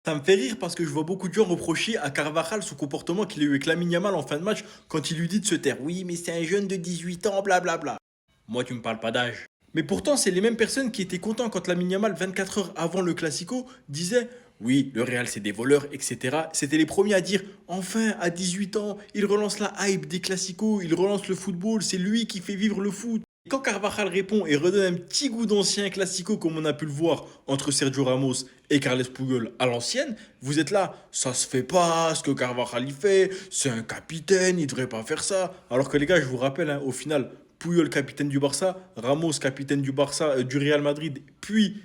Ça me fait rire parce que je vois beaucoup de gens reprocher à Carvajal son comportement qu'il a eu avec Lamine Yamal en fin de match quand il lui dit de se taire. Oui, mais c'est un jeune de 18 ans, blablabla. Moi, tu me parles pas d'âge. Mais pourtant, c'est les mêmes personnes qui étaient contents quand Lamine Yamal, 24 heures avant le Classico, disait oui, le Real c'est des voleurs, etc. C'était les premiers à dire enfin, à 18 ans, il relance la hype des Classicos, il relance le football, c'est lui qui fait vivre le foot. Et quand Carvajal répond et redonne un petit goût d'ancien Classico comme on a pu le voir entre Sergio Ramos et Carles Puyol à l'ancienne, vous êtes là, ça se fait pas, ce que Carvajal y fait, c'est un capitaine, il devrait pas faire ça. Alors que les gars, je vous rappelle, hein, au final, Puyol capitaine du Barça, Ramos capitaine du Barça, du Real Madrid, puis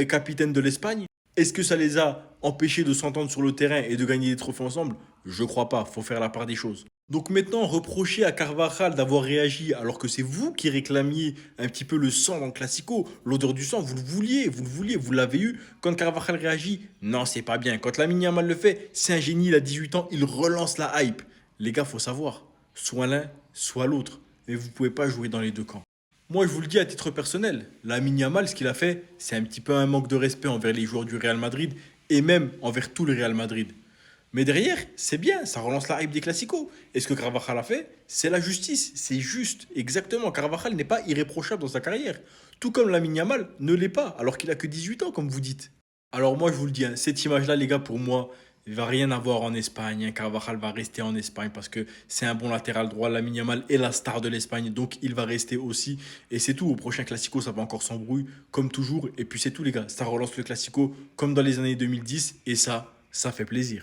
capitaine de l'Espagne. Est-ce que ça les a empêchés de s'entendre sur le terrain et de gagner des trophées ensemble? Je crois pas, faut faire la part des choses. Donc maintenant, reprocher à Carvajal d'avoir réagi alors que c'est vous qui réclamiez un petit peu le sang dans le Classico, l'odeur du sang, vous le vouliez, vous l'avez eu. Quand Carvajal réagit, non, c'est pas bien. Quand Lamine Yamal le fait, c'est un génie, il a 18 ans, il relance la hype. Les gars, faut savoir, soit l'un, soit l'autre. Mais vous pouvez pas jouer dans les deux camps. Moi, je vous le dis à titre personnel, Lamine Yamal, ce qu'il a fait, c'est un petit peu un manque de respect envers les joueurs du Real Madrid et même envers tout le Real Madrid. Mais derrière, c'est bien, ça relance la hype des Classicos. Et ce que Carvajal a fait, c'est la justice, c'est juste, exactement. Carvajal n'est pas irréprochable dans sa carrière. Tout comme Lamine Yamal ne l'est pas, alors qu'il a que 18 ans, comme vous dites. Alors moi, je vous le dis, hein, cette image-là, les gars, pour moi, il va rien avoir en Espagne, hein. Carvajal va rester en Espagne parce que c'est un bon latéral droit. Lamine Yamal est la star de l'Espagne, donc il va rester aussi. Et c'est tout. Au prochain Classico, ça va encore s'embrouiller, comme toujours. Et puis c'est tout, les gars. Ça relance le Classico comme dans les années 2010. Et ça fait plaisir.